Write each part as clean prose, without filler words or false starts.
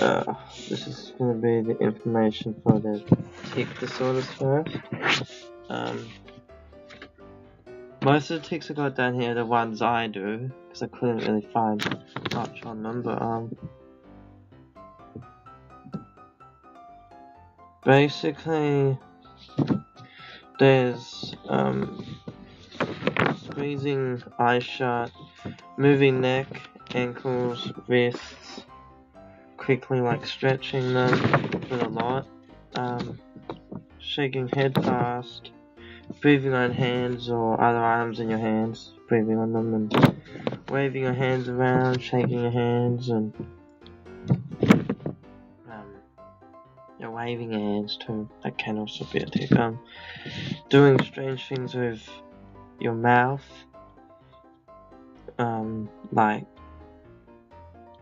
This is going to be the information for the tic disorders first. Most of the tics I got down here are the ones I do, because I couldn't really find much on them, but basically there's squeezing eyes shut, moving neck, ankles, wrists quickly, like stretching them with a lot, shaking head fast, breathing on hands or other items in your hands, breathing on them, and waving your hands around, shaking your hands, and waving your hands too. That can also be a tic. Doing strange things with your mouth, like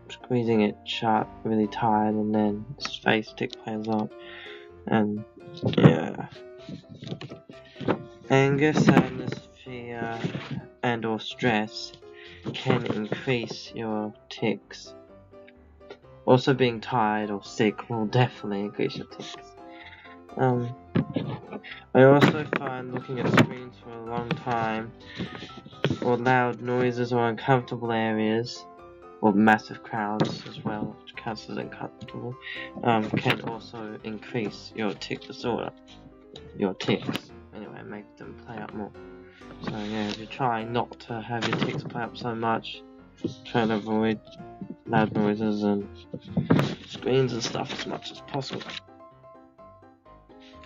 squeezing it shut really tight, and then this face tic plays up, and yeah. Anger, sadness, fear, and or stress can increase your tics. Also, being tired or sick will definitely increase your tics. I also find looking at screens for a long time, or loud noises or uncomfortable areas, or massive crowds as well, which counts as uncomfortable, can also increase your tic disorder, your tics. Anyway, make them play up more. So yeah, if you're trying not to have your tics play up so much, try to avoid loud noises and screens and stuff as much as possible.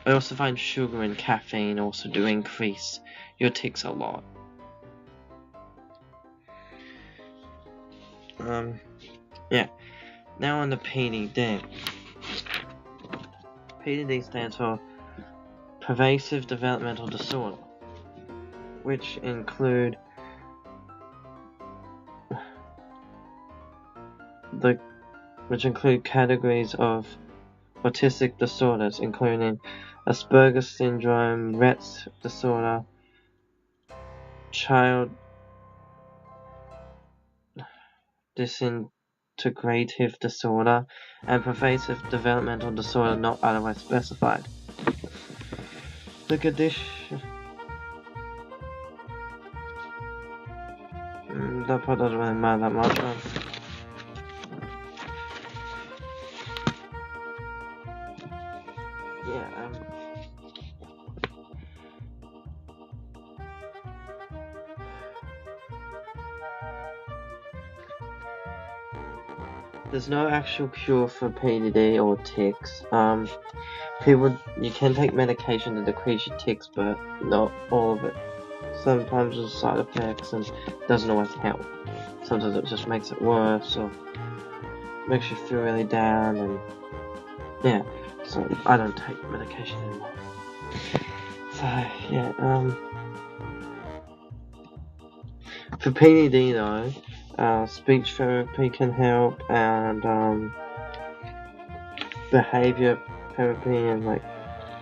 I also find sugar and caffeine also do increase your tics a lot. Yeah. Now on the PDD. PDD stands for Pervasive Developmental Disorder, which include categories of autistic disorders, including Asperger's syndrome, Rett's disorder, child disintegrative disorder, and pervasive developmental disorder not otherwise specified. The condition that part doesn't really matter that much. There's no actual cure for PDD or tics. You can take medication to decrease your tics, but not all of it. Sometimes there's side effects and doesn't always help. Sometimes it just makes it worse or makes you feel really down, and yeah. So I don't take medication anymore. So yeah. For PDD though, speech therapy can help, and behavior therapy and like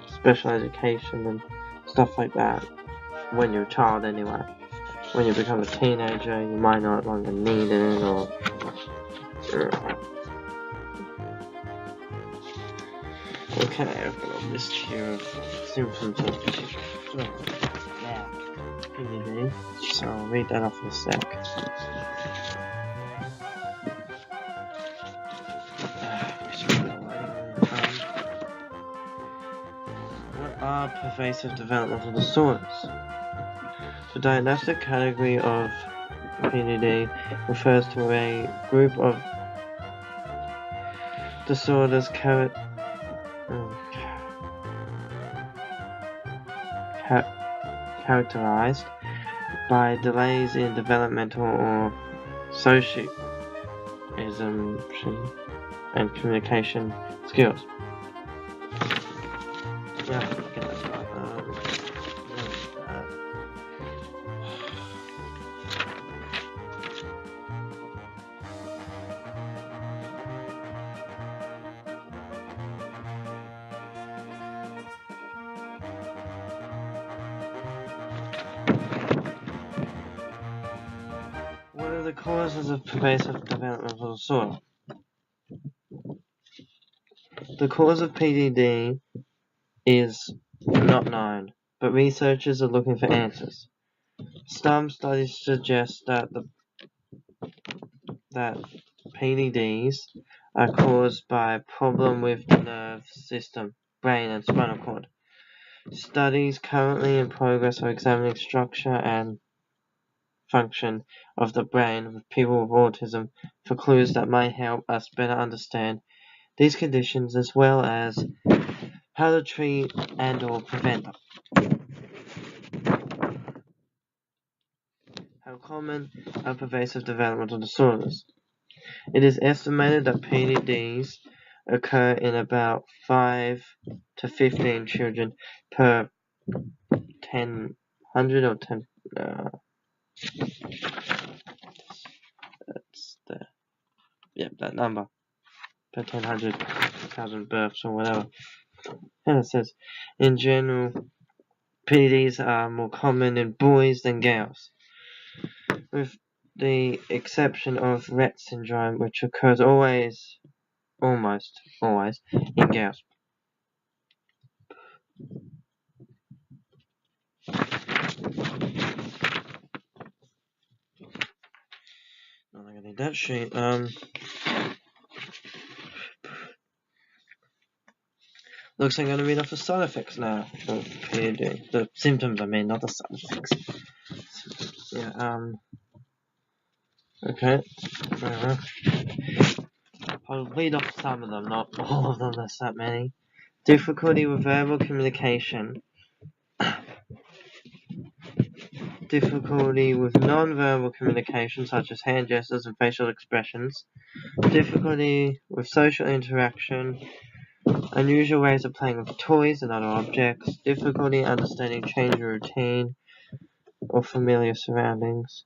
special education and stuff like that. When you're a child anyway. When you become a teenager, you might no longer need it, or okay, I've got a list here of symptoms of PDD, so I'll read that off in a sec. What are pervasive developmental disorders? The diagnostic category of PDD refers to a group of disorders characterized by delays in developmental or socialization and communication skills. Yeah, get that right. What are the causes of pervasive developmental disorder? The cause of PDD is not known, but researchers are looking for answers. Some studies suggest that PDDs are caused by a problem with the nerve system, brain, and spinal cord. Studies currently in progress are examining structure and function of the brain with people with autism for clues that might help us better understand these conditions as well as how to treat and/or prevent them. How common are pervasive developmental disorders? It is estimated that PDDs occur in about 5 to 15 children per 100 or 10. That number per 100,000 births or whatever. And it says, in general, PDDs are more common in boys than girls, with the exception of Rett syndrome, which occurs almost always, in girls. Not gonna need that sheet. Looks like I'm gonna read off the side effects now. The symptoms, I mean, not the side effects. Yeah, okay. I'll read off some of them, not all of them, there's that many. Difficulty with verbal communication. Difficulty with non-verbal communication, such as hand gestures and facial expressions. Difficulty with social interaction. Unusual ways of playing with toys and other objects. Difficulty understanding change in routine or familiar surroundings.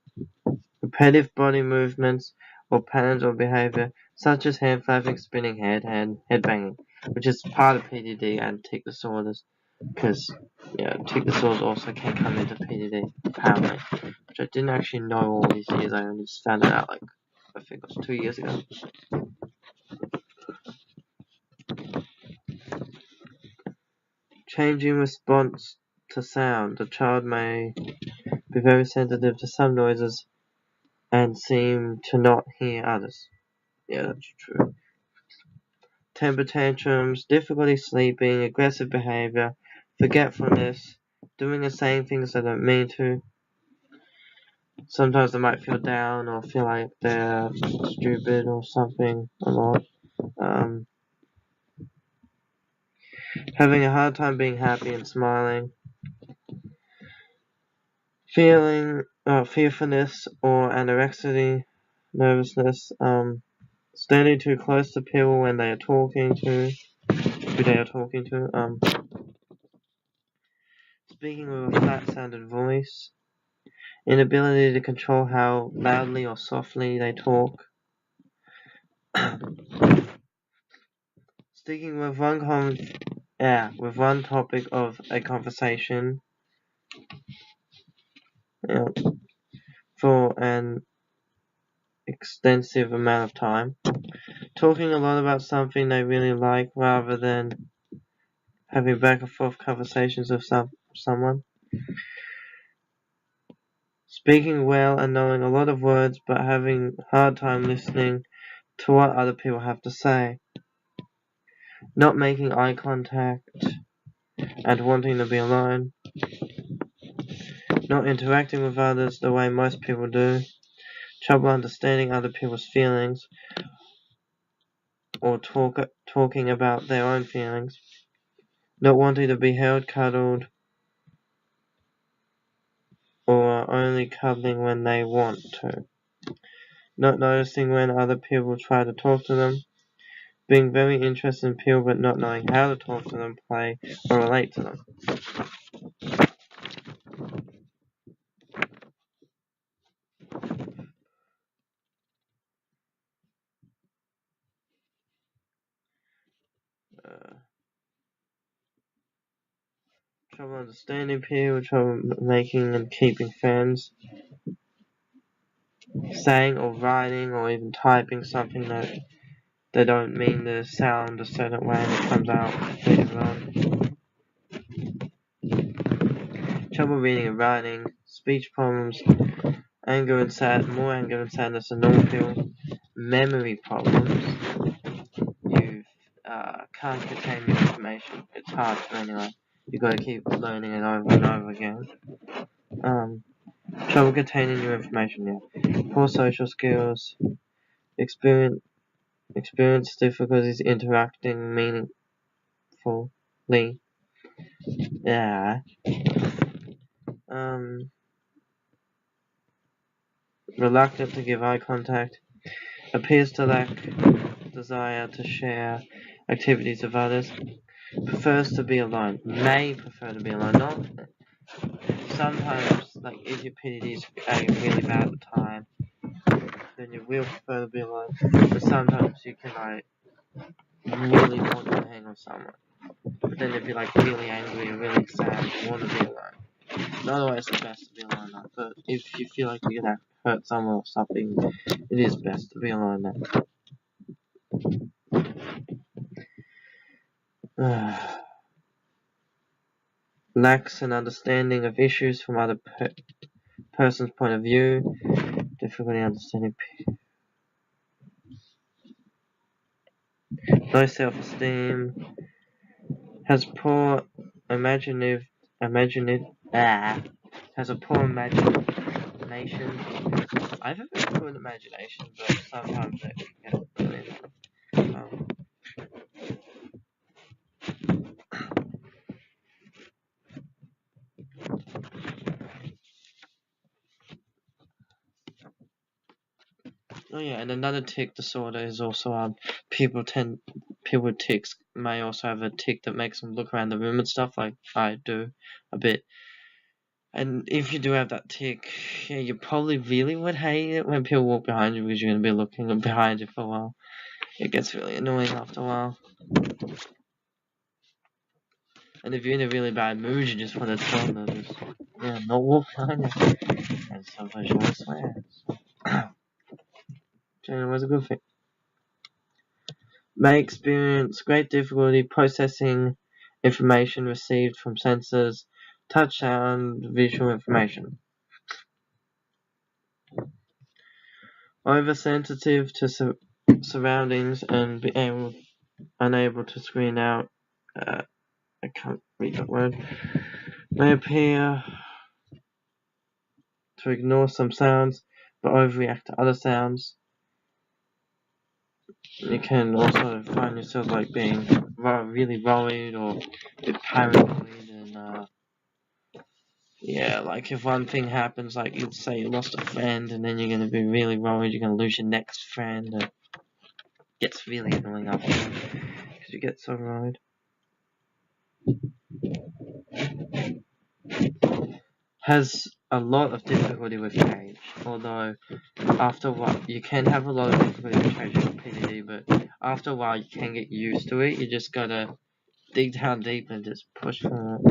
Repetitive body movements or patterns or behavior, such as hand flapping, spinning head, and head banging, which is part of PDD and tic disorders. Because, tic disorders also can come into PDD, apparently. Which I didn't actually know all these years, I only just found it out, I think it was 2 years ago. Changing response to sound. The child may be very sensitive to some noises and seem to not hear others. Yeah, that's true. Temper tantrums, difficulty sleeping, aggressive behavior, forgetfulness, doing and saying things they don't mean to. Sometimes they might feel down or feel like they're stupid or something a lot. Having a hard time being happy and smiling. Feeling fearfulness or anorexia, nervousness. Standing too close to people when they are talking to, who they are talking to. Speaking with a flat-sounded voice. Inability to control how loudly or softly they talk. Sticking with with one topic of a conversation for an extensive amount of time. Talking a lot about something they really like rather than having back and forth conversations with someone. Speaking well and knowing a lot of words but having a hard time listening to what other people have to say. Not making eye contact and wanting to be alone. Not interacting with others the way most people do. Trouble understanding other people's feelings or talking about their own feelings. Not wanting to be held, cuddled, or only cuddling when they want to. Not noticing when other people try to talk to them. Being very interested in people but not knowing how to talk to them, play, or relate to them. Trouble understanding people, trouble making and keeping friends. Saying or writing or even typing something that they don't mean to sound a certain way and it comes out later on. Trouble reading and writing, speech problems, more anger and sadness and normal feel, memory problems. You can't contain your information. It's hard to anyway. You gotta keep learning it over and over again. Trouble containing your information, yeah. Poor social skills, experience difficulties interacting meaningfully. Yeah. Reluctant to give eye contact. Appears to lack desire to share activities with others. Prefers to be alone. May prefer to be alone. Not sometimes, like if your PDD is really bad at the time, then you will prefer to be alone. But sometimes you can like really want to hang with someone. But then if you're like really angry or really sad, you want to be alone. Not always the best to be alone, though, but if you feel like you're gonna hurt someone or something, it is best to be alone then. Lacks an understanding of issues from other person's point of view. Difficulty understanding. No self-esteem. Has poor has a poor imagination. I have a very good imagination, but sometimes it can really Oh yeah, and another tic disorder is also people with tics may also have a tic that makes them look around the room and stuff, like I do a bit. And if you do have that tic, yeah, you probably really would hate it when people walk behind you because you're gonna be looking behind you for a while. It gets really annoying after a while. And if you're in a really bad mood, you just want to tell them to just not walk behind you. And sometimes you want to swear. Generally was a good thing. May experience great difficulty processing information received from senses, touch, sound, visual information. Oversensitive to surroundings and unable to screen out. I can't read that word. May appear to ignore some sounds but overreact to other sounds. You can also find yourself like being really worried or a bit paranoid, and like if one thing happens, like you'll say you lost a friend, and then you're gonna be really worried you're gonna lose your next friend. It gets really annoying after because you get so worried. Has a lot of difficulty with change, although after a while you can have a lot of difficulty with change with PDD, but after a while you can get used to it. You just gotta dig down deep and just push for it.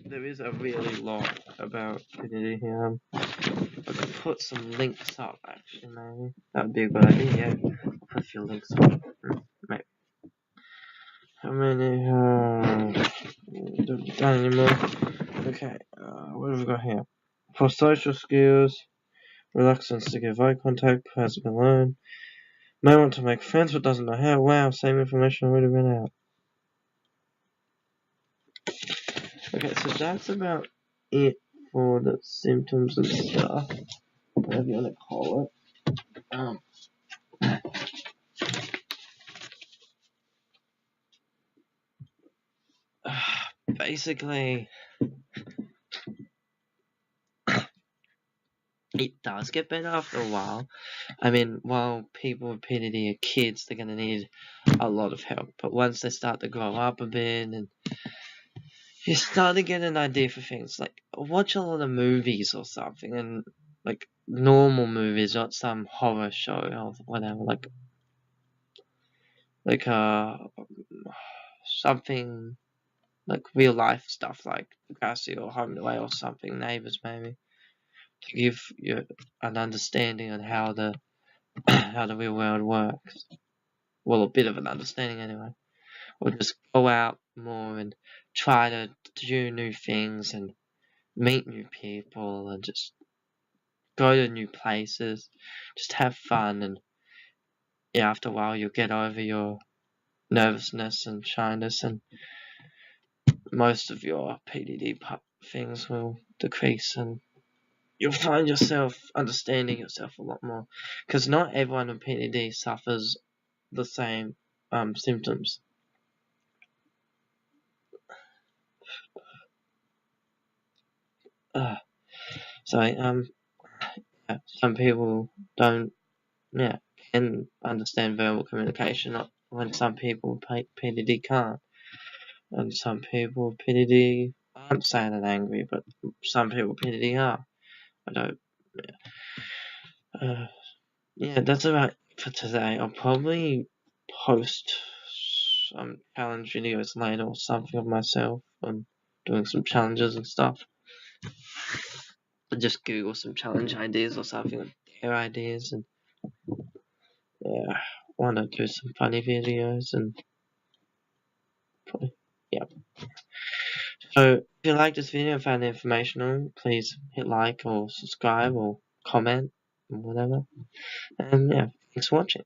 There is a really lot about PDD here. I could put some links up, actually, maybe. That would be a good idea, yeah. I'll put a few links up. Maybe. How many, don't anymore. Okay, what have we got here? For social skills, reluctance to give eye contact, has been learned. May want to make friends but doesn't know how. Wow, same information already been out. Okay, so that's about it for the symptoms and stuff, whatever you want to call it. Basically, it does get better after a while. I mean, while people with PDD are kids, they're going to need a lot of help. But once they start to grow up a bit and you start to get an idea for things, like watch a lot of movies or something, and like normal movies, not some horror show or whatever, like something like real life stuff like Grassy or Home and Away or something, Neighbours maybe, to give you an understanding on how the how the real world works. Well, a bit of an understanding anyway. Or just go out more and try to do new things and meet new people and just go to new places. Just have fun, and yeah, after a while you'll get over your nervousness and shyness, and most of your PDD things will decrease, and you'll find yourself understanding yourself a lot more. Because not everyone with PDD suffers the same symptoms. So yeah, some people don't, yeah, can understand verbal communication, when some people with PDD can't, and some people with PDD aren't sad and angry, but some people with PDD are. I don't. Yeah, that's about it for today. I'll probably post some challenge videos later or something of myself on doing some challenges and stuff. Just Google some challenge ideas or something, or dare ideas, and yeah, want to do some funny videos and probably, yeah. So if you like this video and found it informational, please hit like or subscribe or comment or whatever. And yeah, thanks for watching.